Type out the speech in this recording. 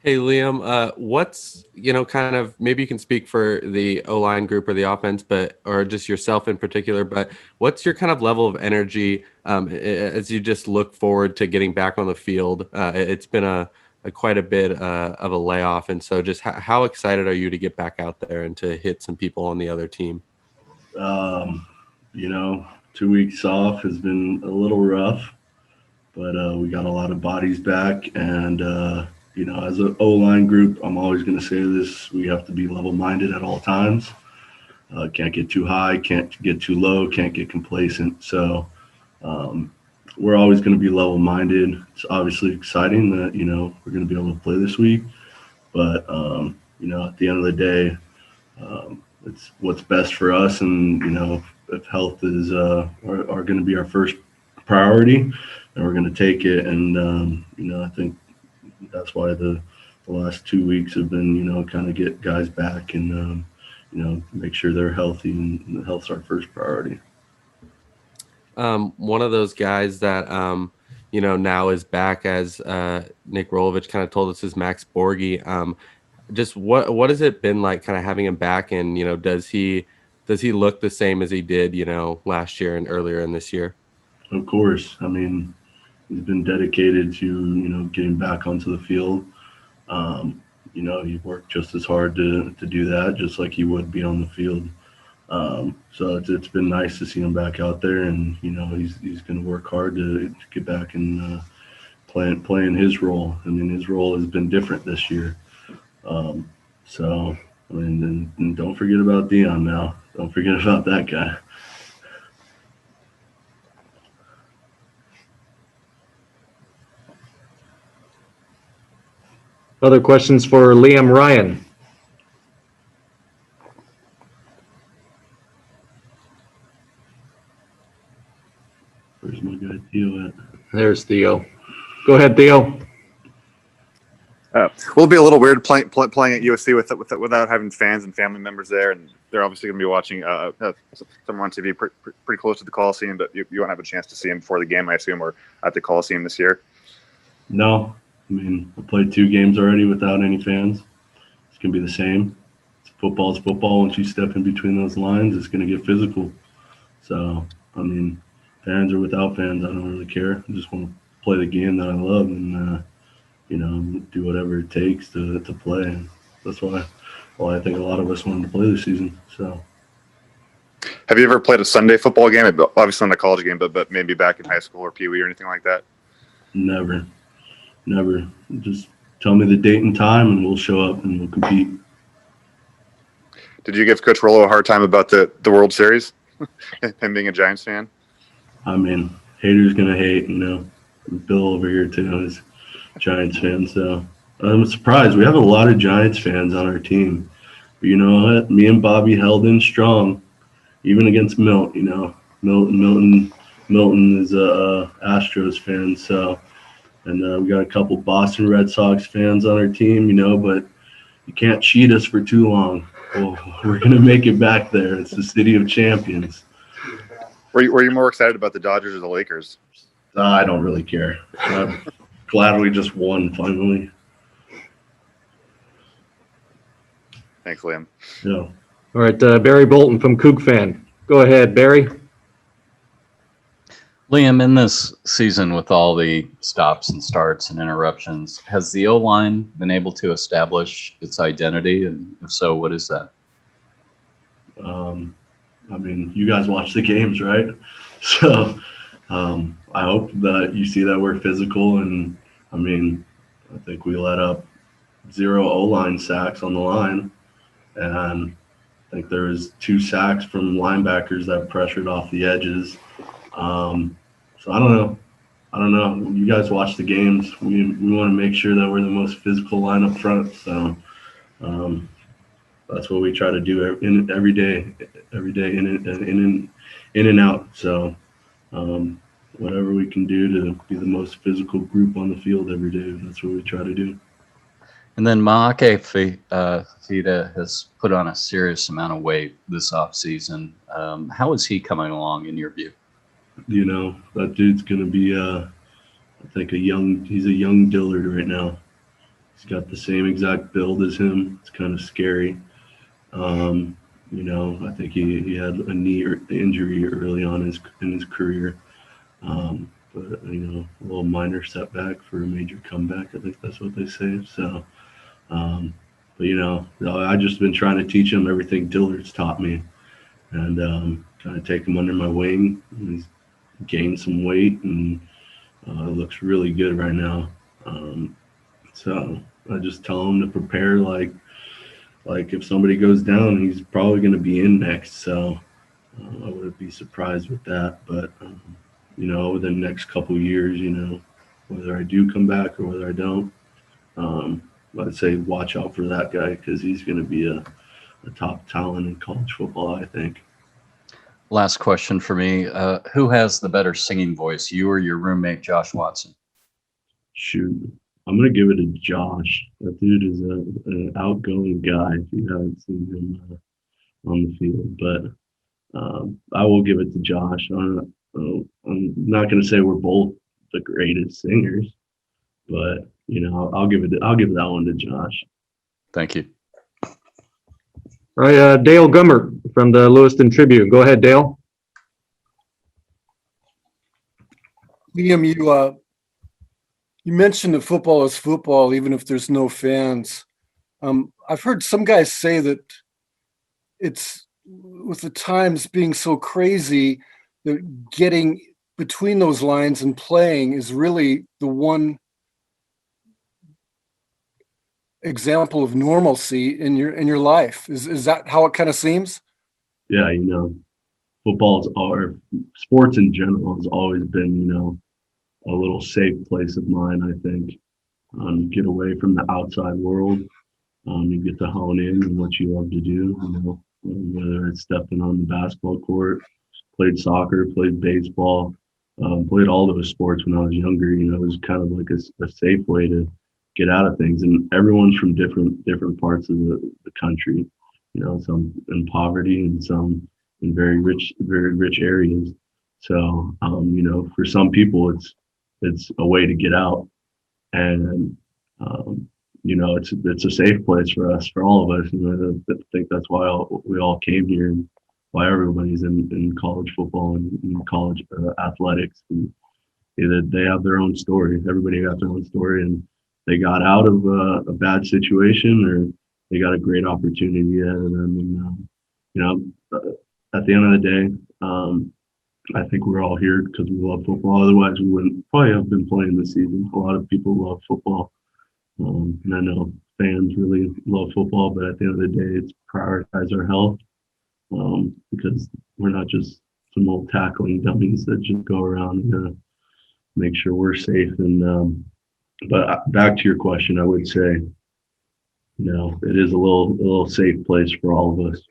Hey Liam, what's kind of maybe you can speak for the O line group or the offense, but or just yourself in particular. But what's your kind of level of energy as you just look forward to getting back on the field? It's been a quite a bit of a layoff, and so just how excited are you to get back out there and to hit some people on the other team? Um, 2 weeks off has been a little rough, but we got a lot of bodies back. And, as an O line group, I'm always going to say this: we have to be level minded at all times. Can't get too high, can't get too low, can't get complacent. So, um, we're always going to be level minded. It's obviously exciting that, we're going to be able to play this week. But, at the end of the day, it's what's best for us. And, if health is are going to be our first priority, and we're going to take it. And, I think that's why the last 2 weeks have been, kind of get guys back and, make sure they're healthy, and health's our first priority. One of those guys that now is back, as Nick Rolovich kind of told us, is Max Borgi. Just what has it been like kind of having him back, and does he look the same as he did last year and earlier in this year? Of course, I mean, he's been dedicated to, getting back onto the field. He worked just as hard to do that, just like he would be on the field. So it's been nice to see him back out there, and he's going to work hard to get back and playing his role. I mean, his role has been different this year. So I mean, and don't forget about Dion now. Don't forget about that guy. Other questions for Liam Ryan? Where's my guy Theo at? There's Theo. Go ahead, Theo. Will it be a little weird playing at USC without having fans and family members there, and they're obviously going to be watching someone on TV pretty close to the Coliseum, but you won't have a chance to see him before the game, I assume, or at the Coliseum this year. No, I mean, I played 2 games already without any fans. It's gonna be the same. Football's football. Once you step in between those lines, it's gonna get physical. So, I mean, fans or without fans, I don't really care. I just want to play the game that I love, and do whatever it takes to play. And that's why I think a lot of us wanted to play this season. So, Have you ever played a Sunday football game? Obviously not a college game, but maybe back in high school or Pee Wee or anything like that? never, never. Just tell me the date and time, and we'll show up and we'll compete. Did you give Coach Rollo a hard time about the World Series? Him being a Giants fan? I mean, haters gonna hate. Bill over here too is Giants fan, so I'm surprised. We have a lot of Giants fans on our team. But you know what? Me and Bobby held in strong, even against Milt. Milton is a Astros fan, so and we got a couple Boston Red Sox fans on our team. But you can't cheat us for too long. Well, we're gonna make it back there. It's the city of champions. Were you more excited about the Dodgers or the Lakers? I don't really care. I'm glad we just won finally. Thanks, Liam. Yeah. All right, Barry Bolton from Kook Fan. Go ahead, Barry. Liam, in this season with all the stops and starts and interruptions, has the O-line been able to establish its identity? And if so, what is that? I mean, you guys watch the games, right? So I hope that you see that we're physical. And I mean, I think we let up 0 O-line sacks on the line. And I think there was 2 sacks from linebackers that pressured off the edges. So I don't know. You guys watch the games. We want to make sure that we're the most physical line up front. So that's what we try to do every day, in and out. So whatever we can do to be the most physical group on the field every day, that's what we try to do. And then Maake Fida has put on a serious amount of weight this offseason. How is he coming along in your view? That dude's going to be, I think, he's a young Dillard right now. He's got the same exact build as him. It's kind of scary. I think he had a knee injury early on in his career. But a little minor setback for a major comeback. I think that's what they say. So, but I just been trying to teach him everything Dillard's taught me, and kind of take him under my wing. He's gained some weight and looks really good right now. So I just tell him to prepare like if somebody goes down, he's probably going to be in next. So I wouldn't be surprised with that. But over the next couple of years, whether I do come back or whether I don't, I'd say watch out for that guy because he's going to be a top talent in college football, I think. Last question for me. Who has the better singing voice, you or your roommate, Josh Watson? Shoot, I'm going to give it to Josh. That dude is an outgoing guy if you haven't seen him on the field. But I will give it to Josh. I'm not going to say we're both the greatest singers, but I'll give that one to Josh. Thank you. All right, Dale Gummer from the Lewiston Tribune. Go ahead, Dale. Liam, you mentioned that football is football, even if there's no fans. I've heard some guys say that it's with the times being so crazy that getting between those lines and playing is really the one example of normalcy in your life. Is that how it kind of seems? Yeah, or sports in general has always been, a little safe place of mine, I think. Get away from the outside world. You get to hone in on what you love to do, whether it's stepping on the basketball court, played soccer, played baseball, played all those sports when I was younger. It was kind of like a safe way to get out of things. And everyone's from different parts of the country, some in poverty and some in very rich areas. So, for some people, it's a way to get out, and it's a safe place for us, for all of us. And I think that's why we all came here, and why everybody's in college football and in college athletics. And they have their own story. Everybody got their own story, and they got out of a bad situation, or they got a great opportunity ahead of them. And at the end of the day, I think we're all here because we love football. Otherwise, we wouldn't probably have been playing this season. A lot of people love football, and I know fans really love football. But at the end of the day, it's prioritize our health, because we're not just some old tackling dummies that just go around and make sure we're safe. And but back to your question, I would say, it is a little safe place for all of us.